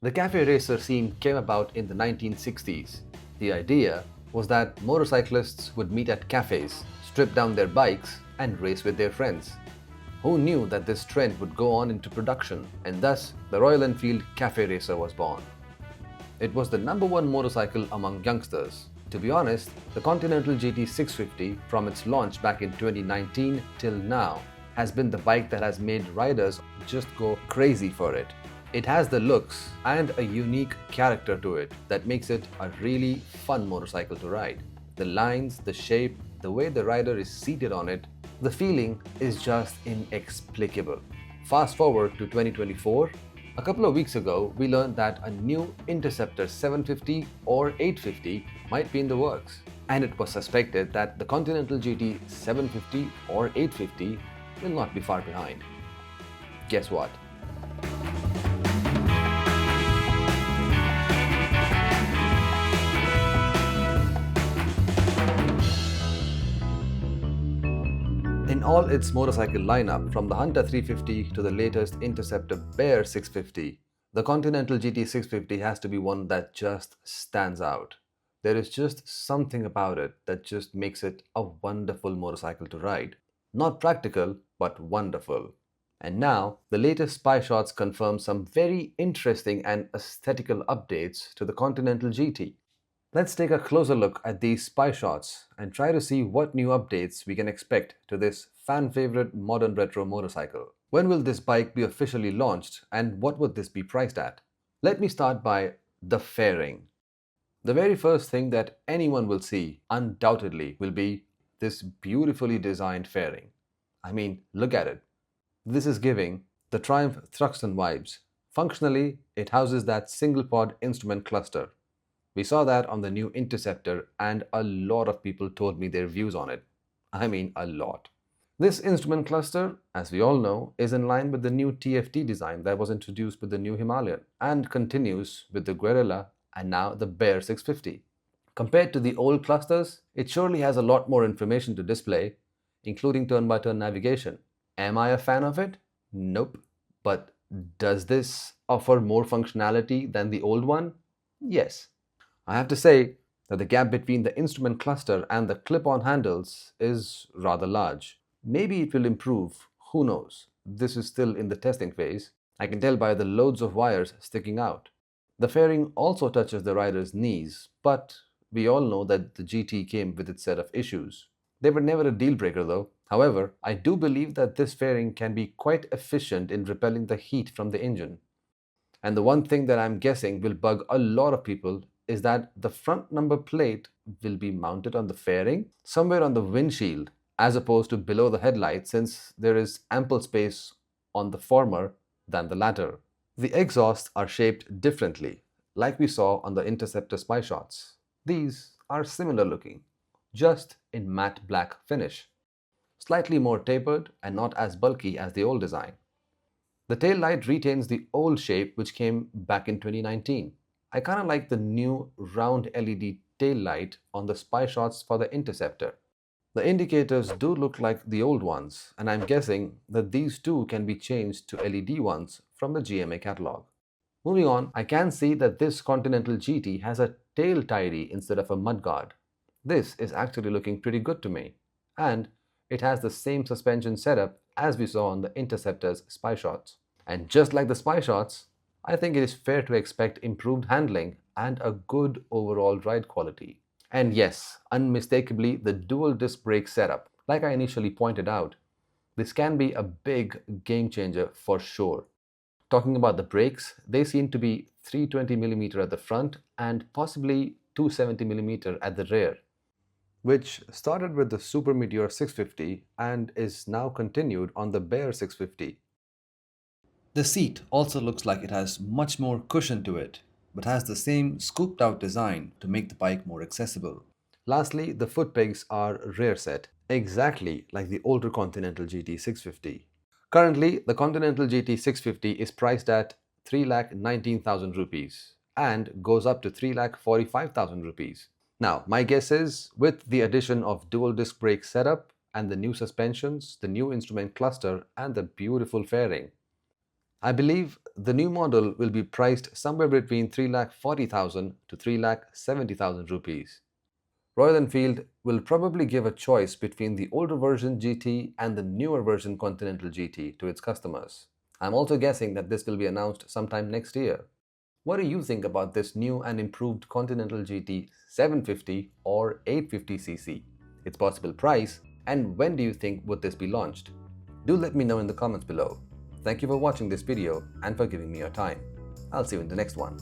The cafe racer scene came about in the 1960s. The idea was that motorcyclists would meet at cafes, strip down their bikes, and race with their friends. Who knew that this trend would go on into production, and thus the Royal Enfield Cafe Racer was born. It was the number one motorcycle among youngsters. To be honest, the Continental GT 650 from its launch back in 2019 till now has been the bike that has made riders just go crazy for it. It has the looks and a unique character to it that makes it a really fun motorcycle to ride. The lines, the shape, the way the rider is seated on it, the feeling is just inexplicable. Fast forward to 2024. A couple of weeks ago, we learned that a new Interceptor 750 or 850 might be in the works. And it was suspected that the Continental GT 750 or 850 will not be far behind. Guess what? In all its motorcycle lineup, from the Hunter 350 to the latest Interceptor Bear 650, the Continental GT 650 has to be one that just stands out. There is just something about it that just makes it a wonderful motorcycle to ride. Not practical, but wonderful. And now, the latest spy shots confirm some very interesting and aesthetical updates to the Continental GT. Let's take a closer look at these spy shots and try to see what new updates we can expect to this fan favorite modern retro motorcycle. When will this bike be officially launched and what would this be priced at? Let me start by the fairing. The very first thing that anyone will see, undoubtedly, will be this beautifully designed fairing. I mean, look at it. This is giving the Triumph Thruxton vibes. Functionally, it houses that single pod instrument cluster. We saw that on the new Interceptor and a lot of people told me their views on it. I mean, a lot. This instrument cluster, as we all know, is in line with the new TFT design that was introduced with the new Himalayan and continues with the Guerrilla and now the Bear 650. Compared to the old clusters, it surely has a lot more information to display, including turn-by-turn navigation. Am I a fan of it? Nope. But does this offer more functionality than the old one? Yes. I have to say that the gap between the instrument cluster and the clip-on handles is rather large. Maybe it will improve, who knows? This is still in the testing phase. I can tell by the loads of wires sticking out. The fairing also touches the rider's knees, but we all know that the GT came with its set of issues. They were never a deal breaker though. However, I do believe that this fairing can be quite efficient in repelling the heat from the engine. And the one thing that I'm guessing will bug a lot of people is that the front number plate will be mounted on the fairing somewhere on the windshield as opposed to below the headlight, since there is ample space on the former than the latter. The exhausts are shaped differently, like we saw on the Interceptor spy shots. These are similar looking, just in matte black finish, slightly more tapered and not as bulky as the old design. The tail light retains the old shape which came back in 2019. I kinda like the new round LED tail light on the spy shots for the Interceptor. The indicators do look like the old ones, and I'm guessing that these too can be changed to LED ones from the GMA catalog. Moving on, I can see that this Continental GT has a tail tidy instead of a mudguard. This is actually looking pretty good to me, and it has the same suspension setup as we saw on the Interceptor's spy shots. And just like the spy shots, I think it is fair to expect improved handling and a good overall ride quality. And yes, unmistakably the dual disc brake setup. Like I initially pointed out, this can be a big game changer for sure. Talking about the brakes, they seem to be 320mm at the front and possibly 270mm at the rear, which started with the Super Meteor 650 and is now continued on the Bear 650. The seat also looks like it has much more cushion to it, but has the same scooped out design to make the bike more accessible. Lastly, the foot pegs are rear set, exactly like the older Continental GT 650. Currently, the Continental GT 650 is priced at 3,19,000 rupees and goes up to 3,45,000 rupees. Now, my guess is with the addition of dual disc brake setup and the new suspensions, the new instrument cluster and the beautiful fairing, I believe The new model will be priced somewhere between 3,40,000 to 3,70,000 rupees. Royal Enfield will probably give a choice between the older version GT and the newer version Continental GT to its customers. I'm also guessing that this will be announced sometime next year. What do you think about this new and improved Continental GT 750 or 850cc, its possible price, and when do you think would this be launched? Do let me know in the comments below. Thank you for watching this video and for giving me your time. I'll see you in the next one.